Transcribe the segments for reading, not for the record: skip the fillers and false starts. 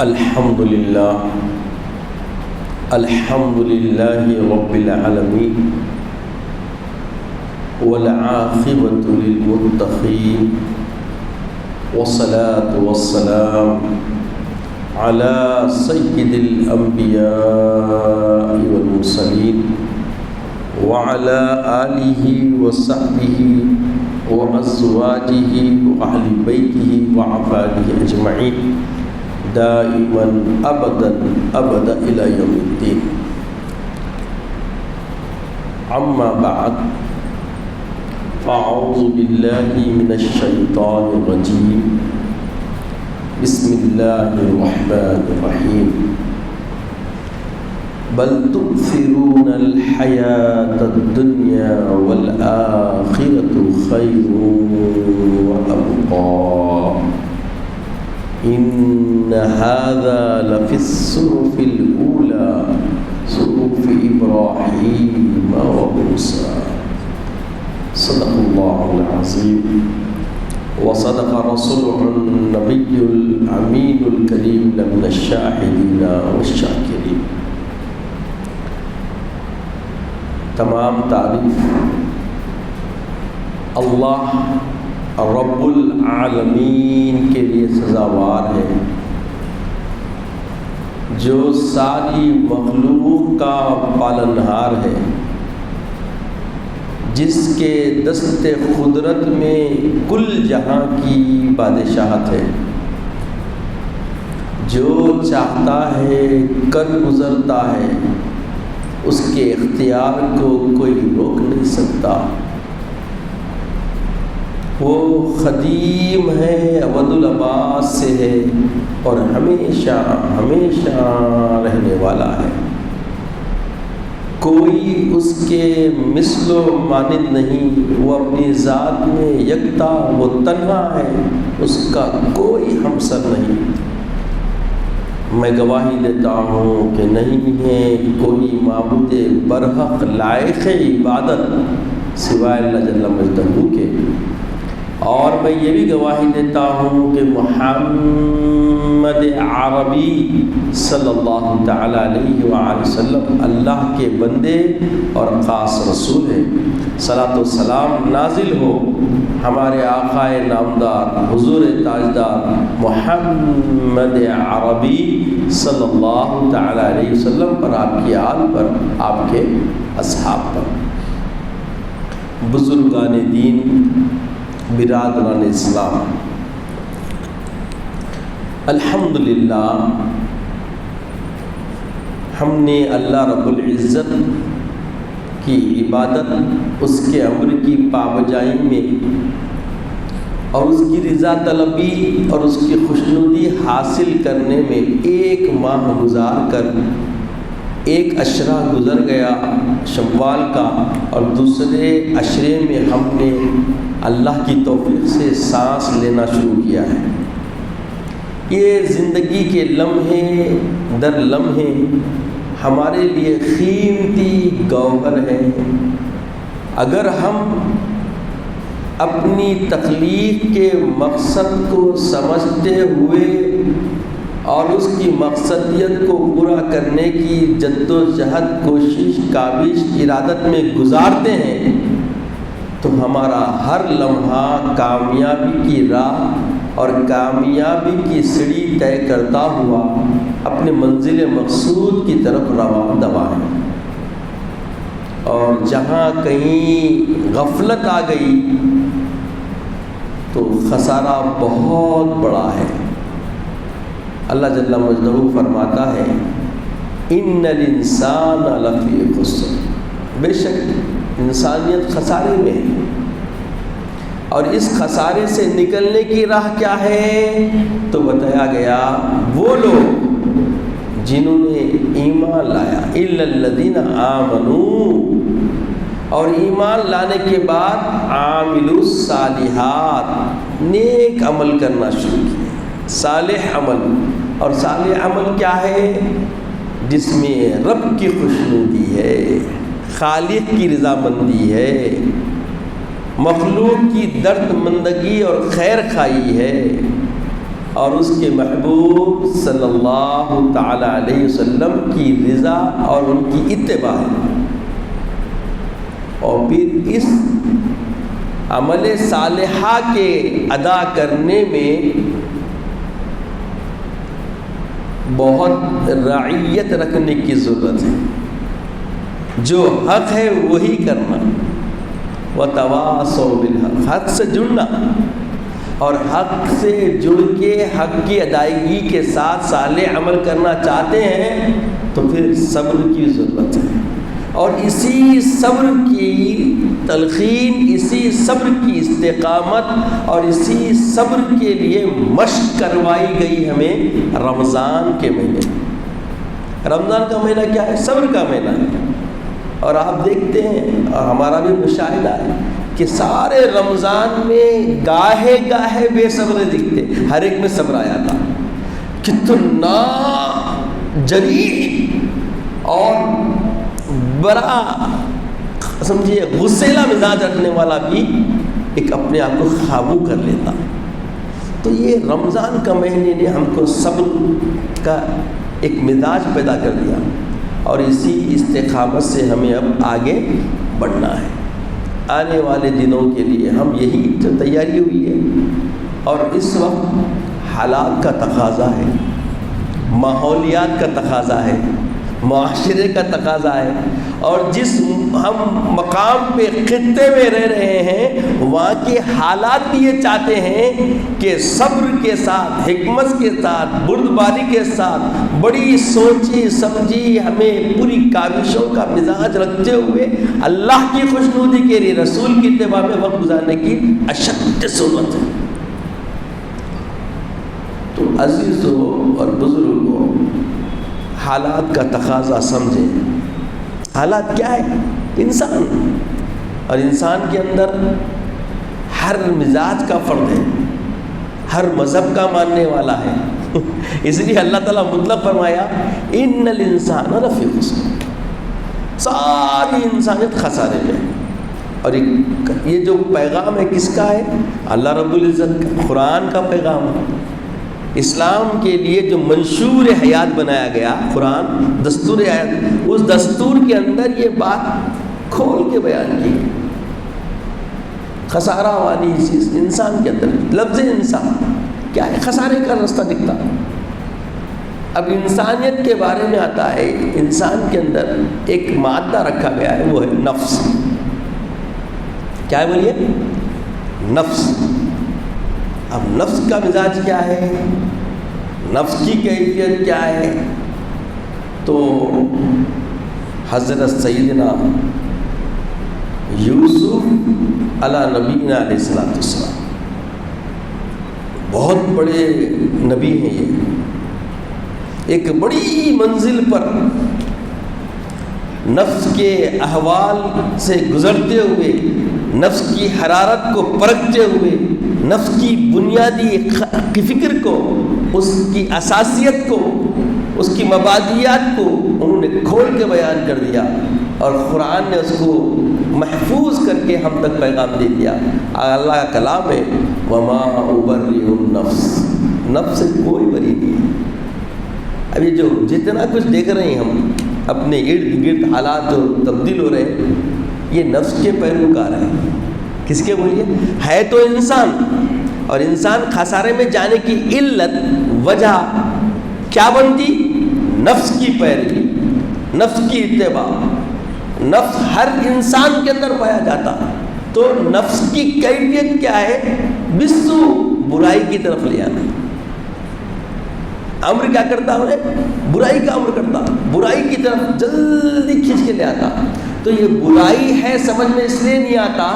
الحمد للہ رب العالمین والعاقبۃ للمتقین والصلاة والسلام علی سید الانبیاء والمرسلین وعلى آلہ وصحبہ وازواجہ واہل بیتہ وعبادہ اجمعین دائما ابدا الی یوم الدین. اما بعد فاعوذ باللہ من الشیطان الرجیم. بسم اللہ الرحمن الرحیم. بل تؤثرون الحیاة الدنیا والآخرة خیر وأبقى ان هذا لفی الصحف الاولى صحف ابراہیم وموسیٰ. صدق اللہ العظیم وصدق رسوله النبی الامین الکریم من الشاہدین والشاکرین. تمام تعریف اللہ رب العالمین کے لیے سزاوار ہے، جو ساری مخلوق کا پالنہار ہے، جس کے دست قدرت میں کل جہاں کی بادشاہت ہے، جو چاہتا ہے کر گزرتا ہے، اس کے اختیار کو کوئی روک نہیں سکتا. وہ قدیم ہے، ابد الآباد سے ہے اور ہمیشہ ہمیشہ رہنے والا ہے. کوئی اس کے مثل و مانند نہیں. وہ اپنی ذات میں یکتا، وہ تنہا ہے، اس کا کوئی ہمسر نہیں. میں گواہی دیتا ہوں کہ نہیں ہے کوئی معبود برحق لائق عبادت سوائے اللہ جل مجدہ کے. اور میں یہ بھی گواہی دیتا ہوں کہ محمد عربی صلی اللہ تعالیٰ علیہ وآلہ وسلم اللہ کے بندے اور خاص رسول ہیں. صلاۃ و سلام نازل ہو ہمارے آقا نامدار حضور تاجدار محمد عربی صلی اللہ تعالیٰ علیہ وسلم پر، آپ کی آل پر، آپ کے اصحاب پر. بزرگان دین، برادران اسلام، الحمدللہ ہم نے اللہ رب العزت کی عبادت، اس کے امر کی پابجائی میں اور اس کی رضا طلبی اور اس کی خوشنودی حاصل کرنے میں ایک ماہ گزار کر ایک عشرہ گزر گیا شوال کا، اور دوسرے عشرے میں ہم نے اللہ کی توفیق سے سانس لینا شروع کیا ہے. یہ زندگی کے لمحے در لمحے ہمارے لیے قیمتی گوہر ہے. اگر ہم اپنی تخلیق کے مقصد کو سمجھتے ہوئے اور اس کی مقصدیت کو پورا کرنے کی جد و جہد، کوشش، کاوش، ارادت میں گزارتے ہیں تو ہمارا ہر لمحہ کامیابی کی راہ اور کامیابی کی سیڑھی طے کرتا ہوا اپنے منزل مقصود کی طرف رواں دوا ہے. اور جہاں کہیں غفلت آ گئی تو خسارہ بہت بڑا ہے. اللہ جل مجدہ فرماتا ہے ان الانسان لفی خسر، بے شک انسانیت خسارے میں ہے. اور اس خسارے سے نکلنے کی راہ کیا ہے تو بتایا گیا وہ لوگ جنہوں نے ایمان لایا، الا الذین آمنوا، اور ایمان لانے کے بعد عاملوا الصالحات، نیک عمل کرنا شروع کیا. صالح عمل، اور صالح عمل کیا ہے؟ جس میں رب کی خوشنودی ہے، خالق کی رضامندی ہے، مخلوق کی درد مندگی اور خیر خواہی ہے. اور اس کے محبوب صلی اللہ تعالی علیہ وسلم کی رضا اور ان کی اتباع ہے۔ اور پھر اس عمل صالحہ کے ادا کرنے میں بہت رعیت رکھنے کی ضرورت ہے۔ جو حق ہے وہی کرنا، وتواصوا بالحق، حق سے جڑنا، اور حق سے جڑ کے حق کی ادائیگی کے ساتھ صالح عمل کرنا چاہتے ہیں تو پھر صبر کی ضرورت ہے، اور اسی صبر کی تلقین، اسی صبر کی استقامت اور اسی صبر کے لیے مشق کروائی گئی ہمیں رمضان کے مہینے۔ رمضان کا مہینہ کیا ہے؟ صبر کا مہینہ ہے۔ اور آپ دیکھتے ہیں اور ہمارا بھی مشاہدہ ہے کہ سارے رمضان میں گاہے گاہے بے صبر دکھتے، ہر ایک میں صبر آیا تھا۔ کتنا جریح اور بڑا سمجھیے غصیلا مزاج رکھنے والا بھی ایک اپنے آپ کو قابو کر لیتا۔ تو یہ رمضان کا مہینے نے ہم کو صبر کا ایک مزاج پیدا کر دیا، اور اسی استقامت سے ہمیں اب آگے بڑھنا ہے۔ آنے والے دنوں کے لیے ہم یہی جو تیاری ہوئی ہے، اور اس وقت حالات کا تقاضا ہے، ماحولیات کا تقاضا ہے، معاشرے کا تقاضا ہے، اور جس ہم مقام پہ خطے میں رہ رہے ہیں وہاں کے حالات بھی یہ چاہتے ہیں کہ صبر کے ساتھ، حکمت کے ساتھ، بردباری کے ساتھ، بڑی سوچی سمجھی ہمیں پوری کاوشوں کا مزاج رکھتے ہوئے اللہ کی خوشنودی کے لیے رسول کی اتباع میں وقت گزارنے کی اشد ضرورت ہے۔ تو عزیزوں اور بزرگوں، حالات کا تقاضا سمجھیں۔ حالات کیا ہے؟ انسان، اور انسان کے اندر ہر مزاج کا فرد ہے، ہر مذہب کا ماننے والا ہے۔ اس لیے اللہ تعالیٰ مطلق فرمایا ان الانسان لفی خسر، ساری انسانیت خسارے میں۔ اور یہ جو پیغام ہے کس کا ہے؟ اللہ رب العزت کا، قرآن کا پیغام ہے۔ اسلام کے لیے جو منشور حیات بنایا گیا قرآن، دستور حیات، اس دستور کے اندر یہ بات کھول کے بیان کی۔ خسارہ والی چیز انسان کے اندر، لفظ انسان کیا ہے؟ خسارے کا راستہ دکھتا۔ اب انسانیت کے بارے میں آتا ہے، انسان کے اندر ایک مادہ رکھا گیا ہے، وہ ہے نفس۔ کیا ہے بولیے؟ نفس۔ اب نفس کا مزاج کیا ہے؟ نفس کی کیفیت کیا ہے؟ تو حضرت سیدنا یوسف علی نبینا علیہ السلام بہت بڑے نبی ہیں، یہ ایک بڑی منزل پر نفس کے احوال سے گزرتے ہوئے، نفس کی حرارت کو پرکھتے ہوئے، نفس کی بنیادی فکر کو، اس کی اساسیت کو، اس کی مبادیات کو انہوں نے کھول کے بیان کر دیا، اور قرآن نے اس کو محفوظ کر کے ہم تک پیغام دے دیا۔ اللہ کا کلام ہے وما ابرئ النفس، نفس سے کوئی بری نہیں ہے۔ ابھی جو جتنا کچھ دیکھ رہے ہیں ہم اپنے ارد گرد، حالات جو تبدیل ہو رہے ہیں، یہ نفس کے پیروکار ہیں۔ کس کے بولیے؟ ہے تو انسان، اور انسان خسارے میں جانے کی علت، وجہ کیا بنتی؟ نفس کی پیروی، نفس کی اتباع۔ نفس ہر انسان کے اندر پایا جاتا، تو نفس کی کیفیت کیا ہے؟ بسو، برائی کی طرف لے آنا۔ امر کیا کرتا ہے؟ برائی کا امر کرتا، برائی کی طرف جلدی کھینچ کے لے آتا۔ تو یہ برائی ہے سمجھ میں اس لیے نہیں آتا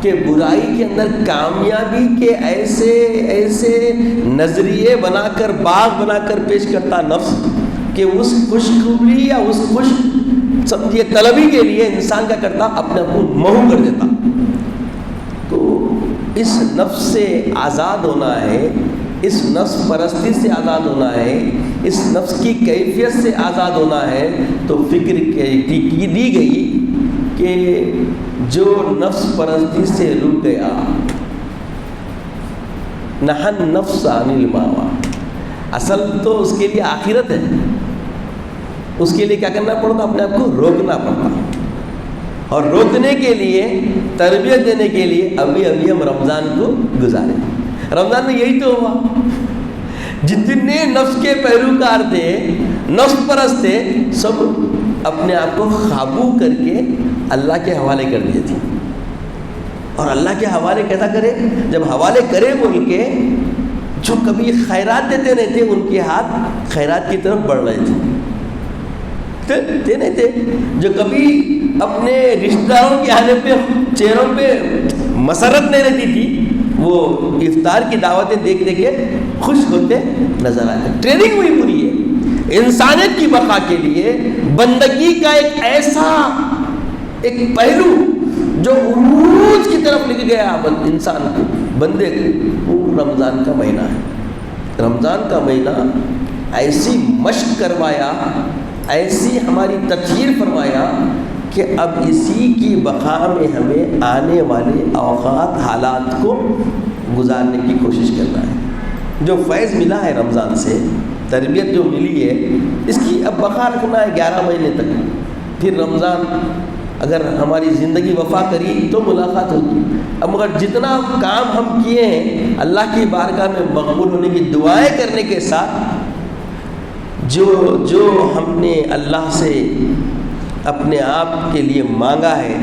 کہ برائی کے اندر کامیابی کے ایسے ایسے نظریے بنا کر، باغ بنا کر پیش کرتا نفس کہ اس خوشخبری یا اس خوش سمجھیے طلبی کے لیے انسان کیا کرتا؟ اپنے آپ کو محو کر دیتا۔ تو اس نفس سے آزاد ہونا ہے، اس نفس پرستی سے آزاد ہونا ہے، اس نفس کی کیفیت سے آزاد ہونا ہے۔ تو فکر کی دی گئی کہ جو نفس پرستی سے رک گیا، نہن نفس عن الماوا، اصل تو اس کے لیے آخرت ہے. اس کے لیے کیا کرنا پڑتا؟ اپنے آپ کو روکنا پڑتا. اور روکنے کے لیے، تربیت دینے کے لیے ابھی ہم رمضان کو گزارے. رمضان میں یہی تو ہوا. جتنے نفس کے پیروکار تھے، نفس پرست تھے، سب اپنے آپ کو قابو کر کے اللہ کے حوالے کر دیے تھے. اور اللہ کے حوالے کیسا کرے؟ جب حوالے کرے بول کے جو کبھی خیرات دیتے نہیں تھے، ان کے ہاتھ خیرات کی طرف بڑھ رہے تھے نہیں تھے. جو کبھی اپنے رشتہ داروں کے آنے پہ چہروں پہ مسرت نہیں رہتی تھی، وہ افطار کی دعوتیں دیکھ دیکھ کے خوش ہوتے نظر آتے. ٹریننگ ہوئی پوری ہے انسانیت کی بقا کے لیے. بندگی کا ایک ایسا ایک پہلو جو عروج کی طرف لے کے گیا انسان کو، بندے کو، وہ رمضان کا مہینہ ہے. رمضان کا مہینہ ایسی مشق کروایا، ایسی ہماری تطہیر فرمایا کہ اب اسی کی بقا میں ہمیں آنے والے اوقات، حالات کو گزارنے کی کوشش کرنا ہے. جو فیض ملا ہے رمضان سے، تربیت جو ملی ہے، اس کی اب بقا رکھنا ہے 11 مہینے تک. پھر رمضان اگر ہماری زندگی وفا کری تو ملاقات ہوگی. اب مگر جتنا کام ہم کیے ہیں اللہ کی بارگاہ میں مقبول ہونے کی دعائیں کرنے کے ساتھ، جو ہم نے اللہ سے اپنے آپ کے لیے مانگا ہے،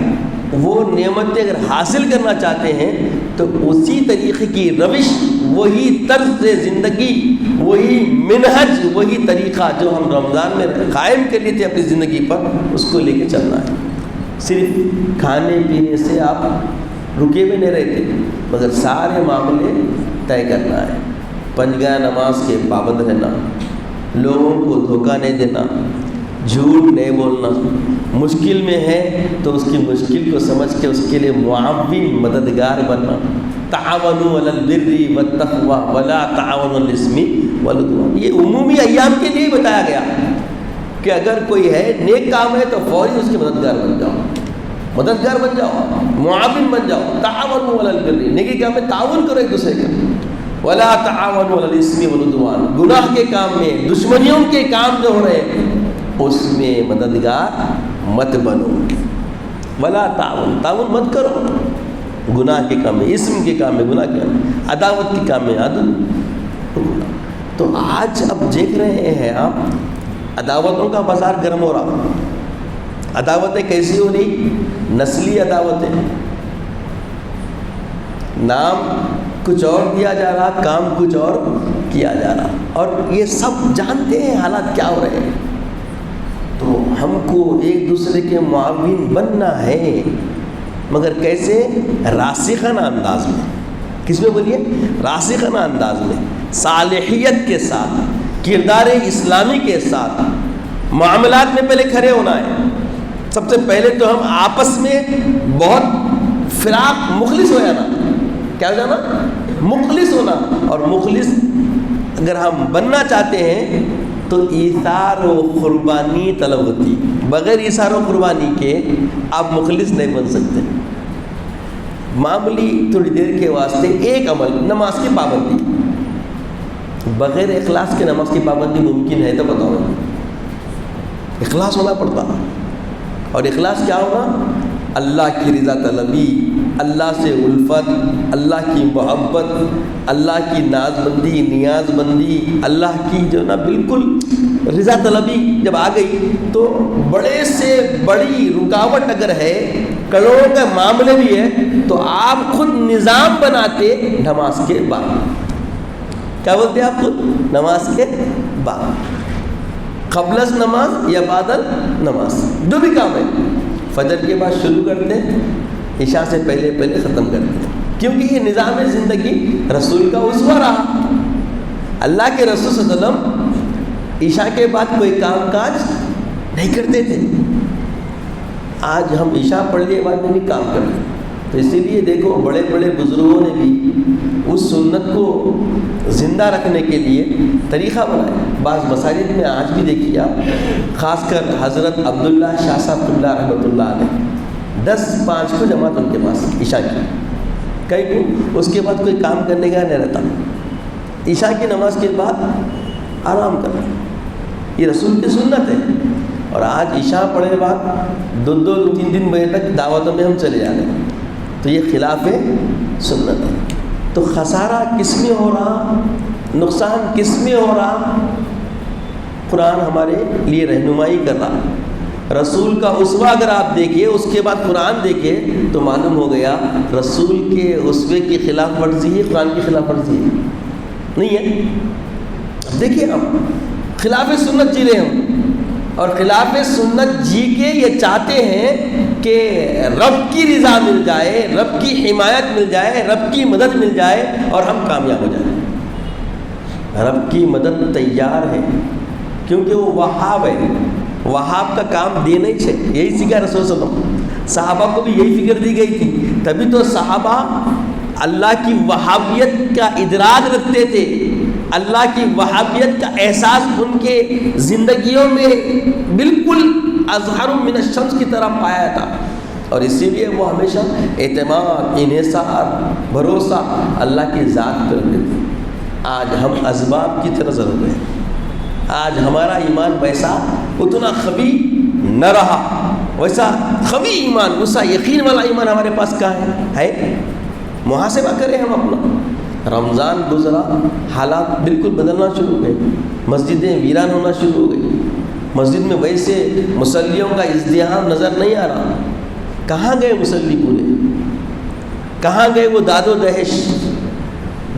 وہ نعمتیں اگر حاصل کرنا چاہتے ہیں تو اسی طریقے کی روش، وہی طرز زندگی، وہی منہج، وہی طریقہ جو ہم رمضان میں قائم کر لیے تھے اپنی زندگی پر، اس کو لے کے چلنا ہے. صرف کھانے پینے سے آپ رکے بھی نہیں رہتے، مگر سارے معاملے طے کرنا ہے. پنجگاہ نماز کے پابند رہنا، لوگوں کو دھوکہ نہیں دینا، جھوٹ نہیں بولنا. مشکل میں ہے تو اس کی مشکل کو سمجھ کے اس کے لیے معاون، مددگار بننا. تعاونوا علی البر والتقوی ولا تعاونوا علی الاثم والعدوان. یہ عمومی ایام کے لیے بتایا گیا کہ اگر کوئی ہے نیک کام ہے تو فوری اس کے مددگار بن جاؤ، معاون بن جاؤ. تعاونوا علی البر، نیکی کام میں تعاون کرو ایک دوسرے کا. ولا تعاونوا علی الاثم والعدوان، گناہ کے کام میں، دشمنیوں کے کام جو ہو رہے ہیں اس میں مددگار مت بنو. ولا تعاون مت کرو گناہ کے کام میں، اسم کے کام میں گناہ کے کام میں، عداوت کے کام میں عدل. تو آج اب دیکھ رہے ہیں آپ عداوتوں کا بازار گرم ہو رہا. عداوتیں کیسی ہو رہی؟ نسلی عداوتیں. نام کچھ اور دیا جا رہا، کام کچھ اور کیا جا رہا، اور یہ سب جانتے ہیں حالات کیا ہو رہے ہیں. تو ہم کو ایک دوسرے کے معاون بننا ہے، مگر کیسے؟ راسخانہ انداز میں. کس میں بولیے؟ راسخانہ انداز میں، صالحیت کے ساتھ، کردار اسلامی کے ساتھ معاملات میں پہلے کھڑے ہونا ہے. سب سے پہلے تو ہم آپس میں بہت فراق، مخلص ہو جانا. کیا ہو جانا؟ مخلص ہونا. اور مخلص اگر ہم بننا چاہتے ہیں تو ایثار و قربانی طلب ہوتی. بغیر ایثار و قربانی کے آپ مخلص نہیں بن سکتے. معمولی تھوڑی دیر کے واسطے ایک عمل، نماز کی پابندی، بغیر اخلاص کے نماز کی پابندی ممکن ہے؟ تو بتاؤ. اخلاص ہونا پڑتا. اور اخلاص کیا ہوگا؟ اللہ کی رضا طلبی، اللہ سے الفت، اللہ کی محبت، اللہ کی ناز بندی، نیاز بندی، اللہ کی جو نا بالکل رضا طلبی جب آ گئی تو بڑے سے بڑی رکاوٹ اگر ہے، کروڑوں کے معاملے بھی ہے، تو آپ خود نظام بناتے نماز کے بعد. کیا بولتے ہیں آپ خود؟ نماز کے بعد، قبل از نماز یا بعد نماز، جو بھی کام ہے فجر کے بعد شروع کرتے، عشاء سے پہلے ختم کرتے. کیونکہ یہ نظام زندگی رسول کا اسوہ رہا. اللہ کے رسول صلی اللہ علیہ وسلم عشاء کے بعد کوئی کام کاج نہیں کرتے تھے. آج ہم عشاء پڑھ لیے بعد میں بھی کام کرتے. تو اسی لیے دیکھو بڑے بڑے بزرگوں نے بھی اس سنت کو زندہ رکھنے کے لیے طریقہ بنایا. بعض مساجد میں آج بھی دیکھیے آپ، خاص کر حضرت عبداللہ شاہ صاحب اللہ رحمۃ اللہ علیہ، 10-5 کو جماعت ان کے پاس عشاء کی. کئی کو اس کے بعد کوئی کام کرنے کا نہیں رہتا. عشاء کی نماز کے بعد آرام کرنا، یہ رسول کی سنت ہے۔ اور آج عشاء پڑھنے کے بعد 2-3 بجے تک دعوتوں میں ہم چلے جا رہے ہیں، تو یہ خلاف سنت ہے۔ تو خسارہ کس میں ہو رہا، نقصان کس میں ہو رہا؟ قرآن ہمارے لیے رہنمائی کر رہا، رسول کا اسوہ اگر آپ دیکھیں، اس کے بعد قرآن دیکھیں تو معلوم ہو گیا رسول کے اسوے کی خلاف ورزی ہے، قرآن کی خلاف ورزی ہے، نہیں ہے۔ دیکھیں ہم خلاف سنت جی رہے ہوں، اور خلاف سنت جی کے یہ چاہتے ہیں کہ رب کی رضا مل جائے، رب کی حمایت مل جائے، رب کی مدد مل جائے اور ہم کامیاب ہو جائیں۔ رب کی مدد تیار ہے کیونکہ وہ وہاب ہے، وہاب کا کام دینا ہی چاہیے، یہی سیکھا رسول صلی اللہ علیہ وسلم۔ صحابہ کو بھی یہی فکر دی گئی تھی، تبھی تو صحابہ اللہ کی وہابیت کا ادراک رکھتے تھے، اللہ کی وہابیت کا احساس ان کے زندگیوں میں بالکل اظہر من الشمس کی طرح پایا تھا، اور اسی لیے وہ ہمیشہ اعتماد، انحصار، بھروسہ اللہ کی ذات پر رکھتے تھے۔ آج ہم اسباب کی طرح ضرور ہیں، آج ہمارا ایمان ویسا اتنا قوی نہ رہا، ویسا قوی ایمان، ویسا یقین والا ایمان ہمارے پاس کہاں ہے؟ محاسبہ کریں ہم اپنا۔ رمضان گزرا، حالات بالکل بدلنا شروع ہو گئے، مسجدیں ویران ہونا شروع ہو گئی، مسجد میں ویسے مصلیوں کا ازدحام نظر نہیں آ رہا۔ کہاں گئے مصلی پورے؟ کہاں گئے وہ داد و دہش؟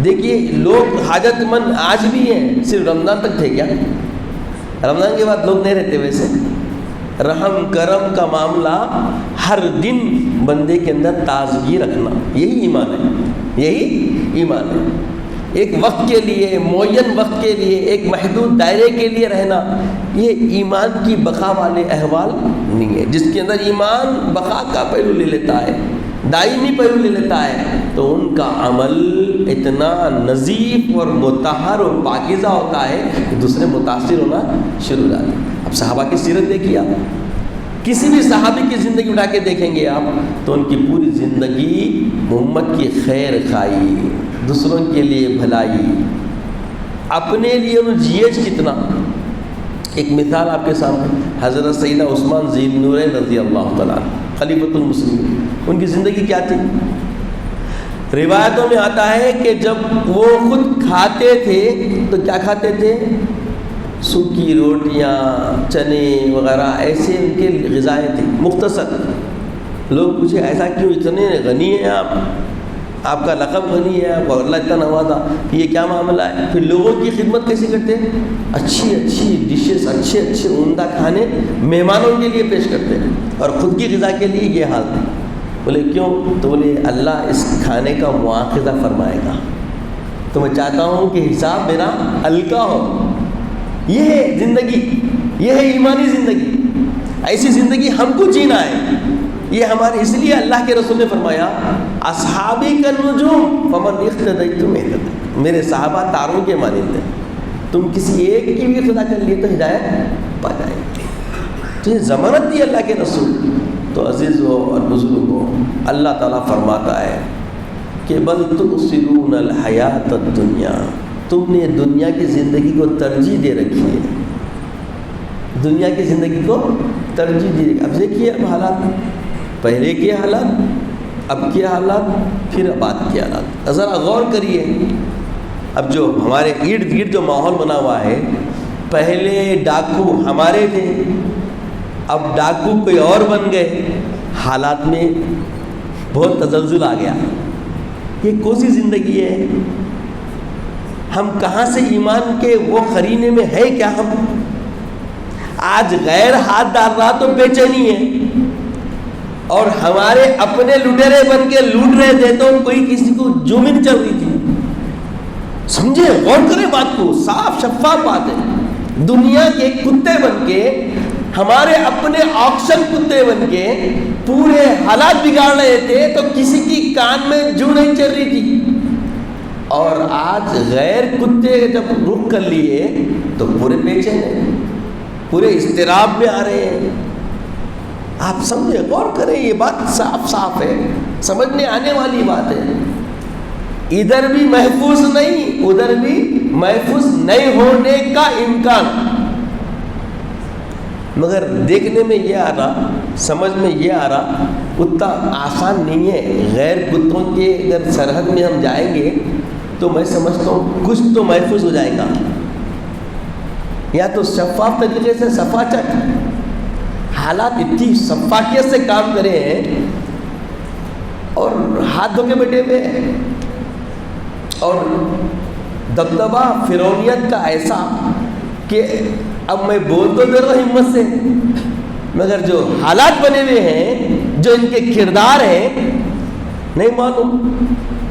دیکھیے لوگ حاجت مند آج بھی ہیں، صرف رمضان تک تھے کیا؟ رمضان کے بعد لوگ نہیں رہتے ویسے۔ رحم کرم کا معاملہ ہر دن بندے کے اندر تازگی رکھنا، یہی ایمان ہے، یہی ایمان ہے۔ ایک وقت کے لیے، معین وقت کے لیے، ایک محدود دائرے کے لیے رہنا، یہ ایمان کی بقا والے احوال نہیں ہے۔ جس کے اندر ایمان بقا کا پہلو لے لیتا ہے، دائمی پہلو لے لیتا ہے، تو ان کا عمل اتنا نظیف اور مطہر اور پاکیزہ ہوتا ہے کہ دوسرے متاثر ہونا شروع ہو جاتے ہیں۔ اب صحابہ کی سیرت دیکھیے آپ، کسی بھی صحابی کی زندگی اٹھا کے دیکھیں گے آپ تو ان کی پوری زندگی امت کی خیر خواہی، دوسروں کے لیے بھلائی، اپنے لیے انہوں جیج کتنا۔ ایک مثال آپ کے سامنے، حضرت سیدنا عثمان ذی النورین رضی اللہ تعالیٰ خلیفۃ المسلمین، ان کی زندگی کیا تھی؟ روایتوں میں آتا ہے کہ جب وہ خود کھاتے تھے تو کیا کھاتے تھے؟ سوکھی روٹیاں، چنے وغیرہ، ایسے ان کے غذائیں تھیں مختصر۔ لوگ پوچھے ایسا کیوں، اتنے غنی ہیں آپ کا لقب غنی ہے، آپ کو اللہ اتنا نوازا، یہ کیا معاملہ ہے؟ پھر لوگوں کی خدمت کیسے کرتے ہیں؟ اچھی اچھی ڈشز، اچھے اچھے عمدہ کھانے مہمانوں کے لیے پیش کرتے ہیں، اور خود کی غذا کے لیے یہ حال ہے۔ بولے کیوں؟ تو بولے اللہ اس کھانے کا مواخذہ فرمائے گا، تو میں چاہتا ہوں کہ حساب میرا ہلکا ہو۔ یہ ہے زندگی، یہ ہے ایمانی زندگی، ایسی زندگی ہم کو جینا ہے۔ یہ ہمارے، اس لیے اللہ کے رسول نے فرمایا اصحابی کالنجوم فمن اقتدیتم اہتدیتم، میرے صحابہ تاروں کے مانند ہیں، تم کسی ایک کی بھی اقتدا کر لیے تو ہدایت پا جائے گی۔ تو یہ ضمانت دی اللہ کے رسول۔ تو عزیزو اور بزرگوں، اللہ تعالیٰ فرماتا ہے کہ بل تؤثرون الحیات الدنیا، تم نے دنیا کی زندگی کو ترجیح دے رکھی ہے، دنیا کی زندگی کو ترجیح دے رکھی۔ اب دیکھیے اب حالات، پہلے کے حالات، اب کے حالات، پھر بعد کے حالات، ذرا غور کریے۔ اب جو ہمارے ارد گرد جو ماحول بنا ہوا ہے، پہلے ڈاکو ہمارے تھے، اب ڈاکو کوئی اور بن گئے، حالات میں بہت تزلزل آ گیا۔ یہ کون سی زندگی ہے؟ ہم کہاں سے ایمان کے وہ قرینے میں ہے کیا؟ ہم آج غیر ہاتھ ڈال رہا تو بے چینی ہے، اور ہمارے اپنے لٹیرے بن کے لوٹ رہے تھے تو کوئی کسی کو جومن چل رہی تھی۔ سمجھے، غور کریں بات کو، صاف شفاف بات ہے۔ دنیا کے کتے بن کے، ہمارے اپنے آکشن کتے بن کے پورے حالات بگاڑ رہے تھے تو کسی کی کان میں جو نہیں چل رہی تھی، اور آج غیر کتے جب رخ کر لیے تو پورے پیچھے ہیں، پورے اضطراب میں آ رہے ہیں۔ آپ سمجھے، غور کریں، یہ بات صاف صاف ہے، سمجھنے آنے والی بات ہے۔ ادھر بھی محفوظ نہیں، ادھر بھی محفوظ نہیں ہونے کا امکان، مگر دیکھنے میں یہ آ رہا، سمجھ میں یہ آ رہا اتنا آسان نہیں ہے۔ غیر کتوں کے اگر سرحد میں ہم جائیں گے تو میں سمجھتا ہوں کچھ تو محفوظ ہو جائے گا، یا تو شفاف طریقے سے صفا چک حالات اتنی شفافیت سے کام کرے ہیں اور ہاتھ دھو کے بیٹھے ہوئے ہیں، اور دبدبہ فرعونیت کا ایسا کہ اب میں بول تو دے رہا ہوں ہمت سے، مگر جو حالات بنے ہوئے ہیں، جو ان کے کردار ہیں، نہیں معلوم۔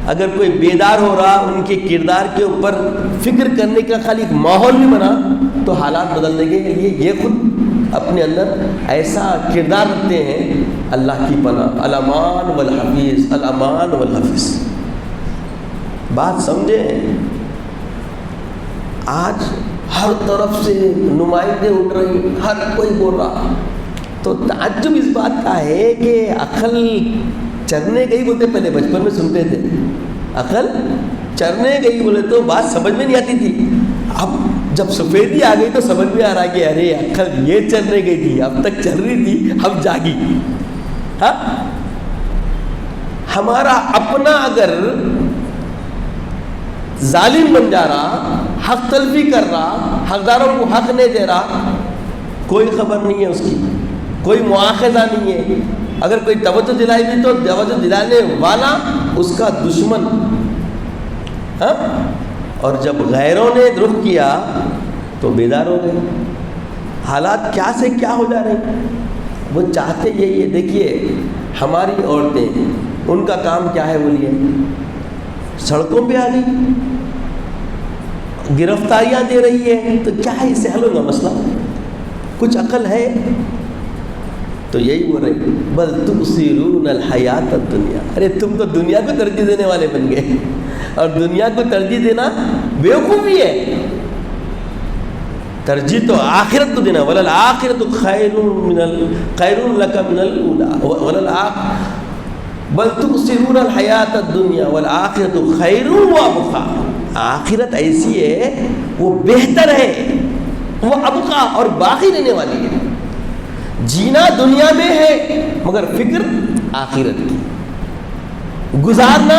اگر کوئی بیدار ہو رہا ان کے کردار کے اوپر فکر کرنے کا خالی ایک ماحول بھی بنا تو حالات بدلنے کے لیے یہ خود اپنے اندر ایسا کردار رکھتے ہیں۔ اللہ کی پناہ، الامان والحفیظ، الامان والحفیظ۔ بات سمجھیں، آج ہر طرف سے نمائندے اٹھ رہی، ہر کوئی بول رہا، تو تعجب اس بات کا ہے کہ عقل چرنے گئی بولتے، پہلے بچپن میں سنتے تھے عقل چرنے گئی بولے تو بات سمجھ میں نہیں آتی تھی، اب جب سفیدی آ گئی تو سمجھ میں آ رہا کہ ارے عقل یہ چرنے گئی تھی، اب تک چل رہی تھی، اب جاگی۔ ہاں، ہمارا اپنا اگر ظالم بن جا رہا، حق تلفی کر رہا، حقداروں کو حق نہیں دے رہا، کوئی خبر نہیں ہے اس کی، کوئی مواخذہ نہیں ہے۔ اگر کوئی توجہ دلائی بھی تو توجہ دلانے والا اس کا دشمن۔ ہاں، اور جب غیروں نے رخ کیا تو بیدار ہو گئے۔ حالات کیا سے کیا ہو جا رہے ہیں، وہ چاہتے یہی ہے۔ دیکھیے ہماری عورتیں، ان کا کام کیا ہے بولیے، سڑکوں پہ آ گئی، گرفتاریاں دے رہی ہے، تو کیا ہے، اس سے حل ہوگا مسئلہ؟ کچھ عقل ہے؟ تو یہی بول رہے، بل تؤثرون الحیات الدنیا، ارے تم تو دنیا کو ترجیح دینے والے بن گئے، اور دنیا کو ترجیح دینا بیوقوفی ہے۔ ترجیح تو آخرت کو دینا، وللآخرۃ خیر لک من الاولی، بل تؤثرون الحیات الدنیا والآخرۃ خیر وابقیٰ، آخرت ایسی ہے وہ بہتر ہے، وہ ابقیٰ اور باقی رہنے والی ہے۔ جینا دنیا میں ہے مگر فکر آخرت کی، گزارنا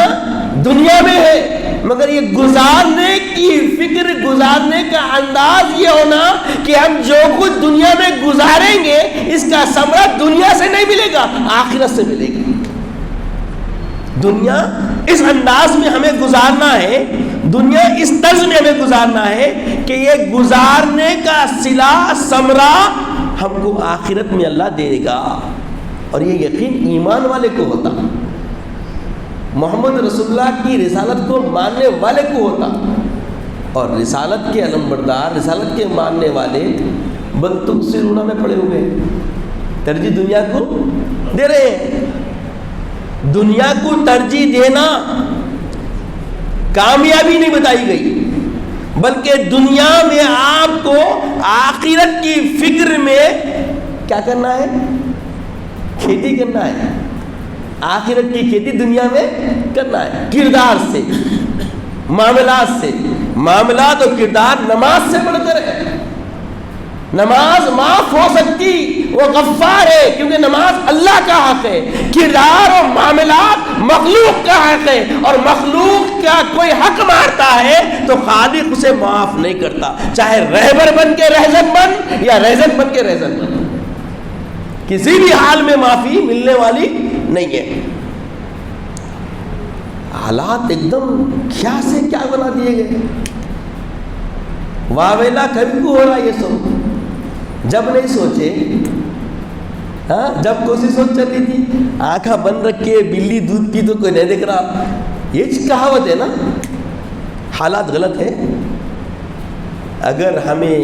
دنیا میں ہے مگر یہ گزارنے کی فکر، گزارنے کا انداز یہ ہونا کہ ہم جو کچھ دنیا میں گزاریں گے اس کا ثمرہ دنیا سے نہیں ملے گا، آخرت سے ملے گا۔ دنیا اس انداز میں ہمیں گزارنا ہے، دنیا اس طرز میں ہمیں گزارنا ہے کہ یہ گزارنے کا صلہ ثمرہ ہم کو آخرت میں اللہ دے گا، اور یہ یقین ایمان والے کو ہوتا، محمد رسول اللہ کی رسالت کو ماننے والے کو ہوتا، اور رسالت کے علمبردار، رسالت کے ماننے والے بل تؤثرون میں پڑے ہوئے، ترجیح دنیا کو دے رہے ہیں۔ دنیا کو ترجیح دینا کامیابی نہیں بتائی گئی، بلکہ دنیا میں آپ کو آخرت کی فکر میں کیا کرنا ہے، کھیتی کرنا ہے، آخرت کی کھیتی دنیا میں کرنا ہے، کردار سے، معاملات سے۔ معاملات اور کردار نماز سے بڑھ کر ہے، نماز معاف ہو سکتی، وہ غفار ہے کیونکہ نماز اللہ کا حق ہے، کردار اور معاملات مخلوق کا حق ہے، اور مخلوق کا کوئی حق مارتا ہے تو خالق اسے معاف نہیں کرتا، چاہے رہبر بن کے رہزن بن یا رہزن بن کے رہزن بن، کسی بھی حال میں معافی ملنے والی نہیں ہے۔ حالات ایک دم کیا سے کیا بنا دیے گئے، واویلا کبھی کو ہو رہا یہ سب، جب نہیں سوچے، ہاں جب کوئی سوچ چل رہی تھی، آنکھیں بند رکھ کے بلی دودھ پی تو کوئی نہیں دیکھ رہا، یہ کہاوت ہے نا۔ حالات غلط ہے، اگر ہمیں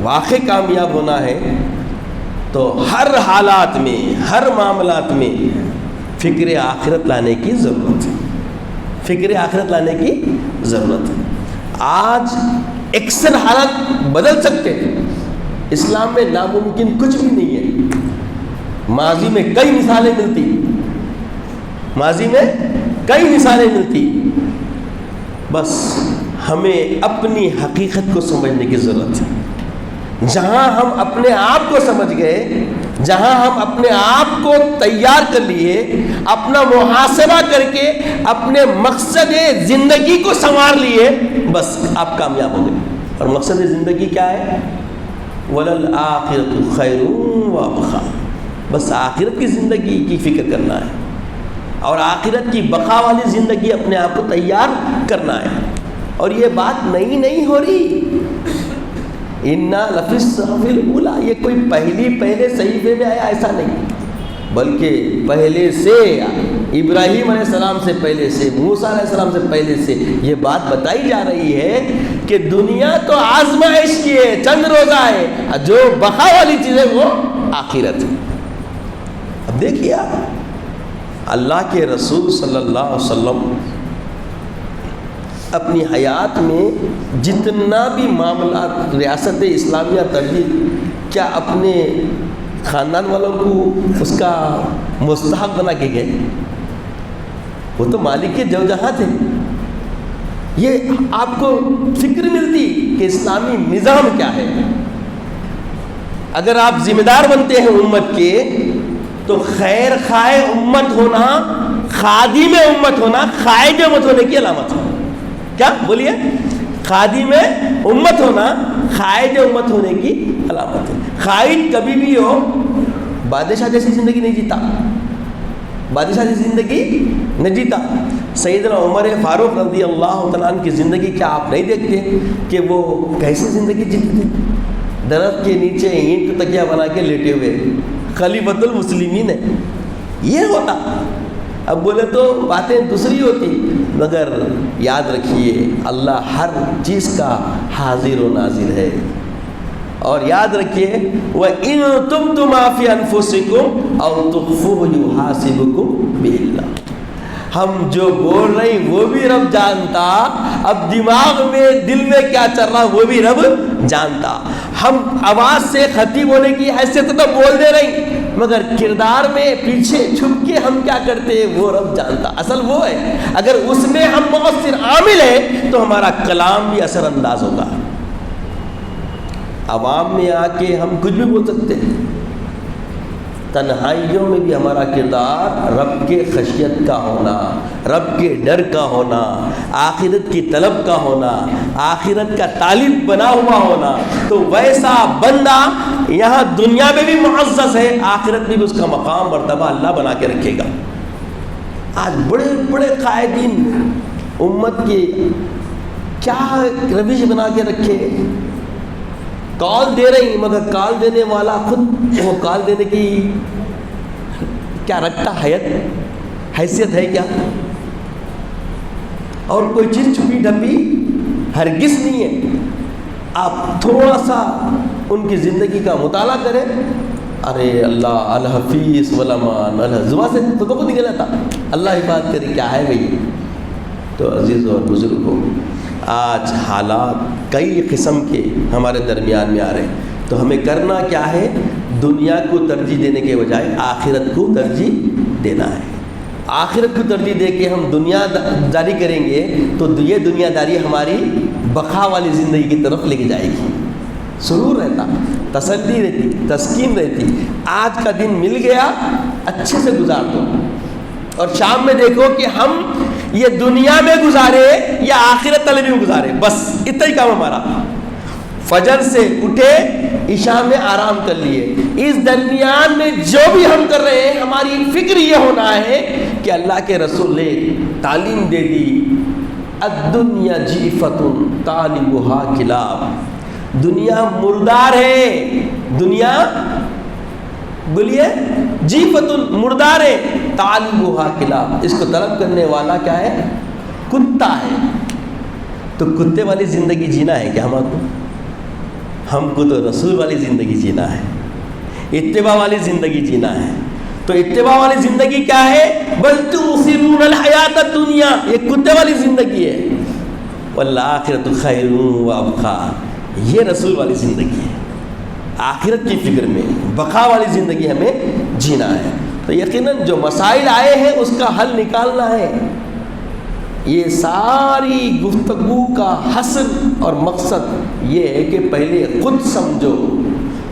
واقعی کامیاب ہونا ہے تو ہر حالات میں، ہر معاملات میں فکر آخرت لانے کی ضرورت ہے، فکر آخرت لانے کی ضرورت ہے۔ آج اکثر حالات بدل سکتے ہیں، اسلام میں ناممکن کچھ بھی نہیں ہے۔ ماضی میں کئی مثالیں ملتی، ماضی میں کئی مثالیں ملتی، بس ہمیں اپنی حقیقت کو سمجھنے کی ضرورت ہے. جہاں ہم اپنے آپ کو سمجھ گئے، جہاں ہم اپنے آپ کو تیار کر لیے، اپنا محاسبہ کر کے اپنے مقصد زندگی کو سنوار لیے، بس آپ کامیاب ہو گئے. اور مقصد زندگی کیا ہے؟ وَلَلْآخِرَةُ خَيْرٌ وَأَبْقَىٰ. بس آخرت کی زندگی کی فکر کرنا ہے اور آخرت کی بقا والی زندگی اپنے آپ کو تیار کرنا ہے. اور یہ بات نئی نہیں ہو رہی. اِنَّا لَفِي الصُّحُفِ الْأُولَىٰ، یہ کوئی پہلے صحیفے میں آیا ایسا نہیں، بلکہ پہلے سے ابراہیم علیہ السلام سے پہلے سے، موسیٰ علیہ السلام سے پہلے سے یہ بات بتائی جا رہی ہے کہ دنیا تو آزمائش کی ہے، چند روزہ ہے، جو بقا والی چیز ہے وہ آخرت ہے. اب دیکھیے اللہ کے رسول صلی اللہ علیہ وسلم اپنی حیات میں جتنا بھی معاملات ریاست اسلامیہ تربیت، کیا اپنے خاندان والوں کو اس کا مستحق بنا کے گئے؟ وہ تو مالک کے جو جہاں تھے. یہ آپ کو فکر ملتی کہ اسلامی نظام کیا ہے. اگر آپ ذمہ دار بنتے ہیں امت کے تو خیر خواہ امت ہونا، خادم امت ہونا، خائد امت ہونے کی علامت ہے. کیا بولیے؟ خادم امت ہونا خائد امت ہونے کی علامت ہے. خائد کبھی بھی ہو بادشاہ جیسی زندگی نہیں جیتا، بادشاہ جیسی زندگی نہیں جیتا. سیدنا عمر فاروق رضی اللہ تعالیٰ عنہ کی زندگی کیا آپ نہیں دیکھتے کہ وہ کیسی زندگی جیتے تھے؟ درخت کے نیچے اینٹ کا تکیہ بنا کے لیٹے ہوئے، خلیفۃ المسلمین ہے. یہ ہوتا. اب بولے تو باتیں دوسری ہوتی، مگر یاد رکھیے اللہ ہر چیز کا حاضر و ناظر ہے. اور یاد رکھیے وَإِن تُبْدُوا مَا فِي أَنفُسِكُمْ أَوْ تُخْفُوهُ يُحَاسِبْكُم بِهِ اللَّهُ. ہم جو بول رہے ہیں وہ بھی رب جانتا، اب دماغ میں دل میں کیا چل رہا وہ بھی رب جانتا. ہم آواز سے خطیب ہونے کی حیثیت تو بول دے رہے ہیں، مگر کردار میں پیچھے چھپ کے ہم کیا کرتے ہیں وہ رب جانتا. اصل وہ ہے اگر اس میں ہم مؤثر عامل ہیں تو ہمارا کلام بھی اثر انداز ہوگا. عوام میں آ کے ہم کچھ بھی بول سکتے ہیں، تنہائیوں میں بھی ہمارا کردار رب کے خشیت کا ہونا، رب کے ڈر کا ہونا، آخرت کی طلب کا ہونا، آخرت کا طالب بنا ہوا ہونا. تو ویسا بندہ یہاں دنیا میں بھی معزز ہے، آخرت میں بھی اس کا مقام مرتبہ اللہ بنا کے رکھے گا. آج بڑے بڑے قائدین امت کے کیا روش بنا کے رکھے، کال دے رہی مگر کال دینے والا خود وہ کال دینے کی کیا رکھتا حیثیت ہے کیا؟ اور کوئی چیز چھپی ڈھپی ہرگز نہیں ہے. آپ تھوڑا سا ان کی زندگی کا مطالعہ کریں، ارے اللہ الحفیظ ولامان الحضوا سے تو کب نکل جاتا، اللہ حفاظت کرے کیا ہے بھائی. تو عزیز اور بزرگوں، آج حالات کئی قسم کے ہمارے درمیان میں آ رہے ہیں، تو ہمیں کرنا کیا ہے؟ دنیا کو ترجیح دینے کے بجائے آخرت کو ترجیح دینا ہے. آخرت کو ترجیح دے کے ہم دنیا داری کریں گے تو یہ دنیا داری ہماری بقا والی زندگی کی طرف لے کے جائے گی. سرور رہتا، تسلی رہتی، تسکین رہتی. آج کا دن مل گیا، اچھے سے گزار دو، اور شام میں دیکھو کہ ہم یہ دنیا میں گزارے یا آخرت طلبی میں گزارے، بس اتنا ہی کام ہمارا. فجر سے اٹھے، عشاء میں آرام کر لیے، اس درمیان میں جو بھی ہم کر رہے ہیں ہماری فکر یہ ہونا ہے کہ اللہ کے رسول نے تعلیم دے دی، الدنیا جیفۃ طالبها کلاب. دنیا مردار ہے، دنیا بولیے جیفۃ مردار ہے، طالبها کلاب. اس کو طلب کرنے والا کیا ہے؟ کتا ہے. تو کتے والی زندگی جینا ہے کیا ہم کو تو رسول والی زندگی جینا ہے، اتباع والی زندگی جینا ہے. تو اتباع والی زندگی کیا ہے؟ بل تؤثرون الحیات الدنیا، یہ کتے والی زندگی ہے. والآخرۃ خیر وابقیٰ، یہ رسول والی زندگی ہے. آخرت کی فکر میں بقا والی زندگی ہمیں جینا ہے. تو یقیناً جو مسائل آئے ہیں اس کا حل نکالنا ہے. یہ ساری گفتگو کا حسن اور مقصد یہ ہے کہ پہلے خود سمجھو،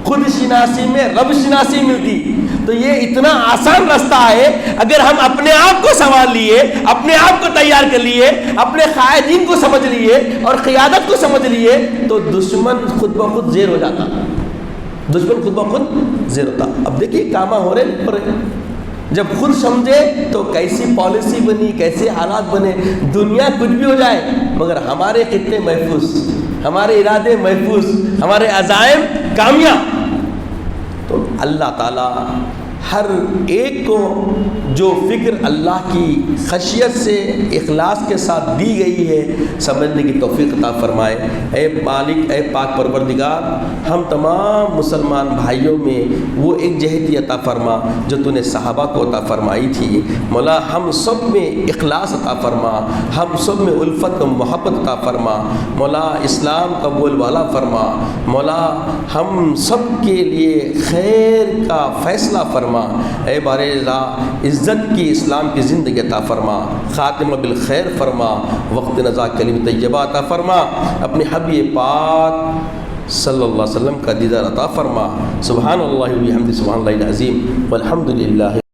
خود شناسی میں رب شناسی ملتی. تو یہ اتنا آسان رستہ ہے. اگر ہم اپنے آپ کو سنبھال لیے، اپنے آپ کو تیار کر لیے، اپنے قائدین کو سمجھ لیے اور قیادت کو سمجھ لیے تو دشمن خود بخود زیر ہو جاتا. دشمن خود بخود زیر ہوتا. اب دیکھیے کام ہو رہے. جب خود سمجھے تو کیسی پالیسی بنی، کیسے حالات بنے. دنیا کچھ بھی ہو جائے مگر ہمارے خطے محفوظ، ہمارے ارادے محفوظ، ہمارے عزائم کامیاب. تو اللہ تعالیٰ ہر ایک کو جو فکر اللہ کی خشیت سے اخلاص کے ساتھ دی گئی ہے سمجھنے کی توفیق عطا فرمائے. اے مالک، اے پاک پروردگار، ہم تمام مسلمان بھائیوں میں وہ ایک جہتی عطا فرما جو تو نے صحابہ کو عطا فرمائی تھی. مولا ہم سب میں اخلاص عطا فرما، ہم سب میں الفت و محبت عطا فرما. مولا اسلام کا بول والا فرما. مولا ہم سب کے لیے خیر کا فیصلہ فرما. اے بار عزت کی اسلام کی زندگی عطا فرما، خاتمہ بالخیر فرما، وقت نزا کلمہ طیبہ عطا فرما. اپنے حبیب پاک صلی اللہ علیہ وسلم کا دیدار عطا فرما. سبحان اللہ و بحمدہ، سبحان اللہ العظیم والحمد للہ.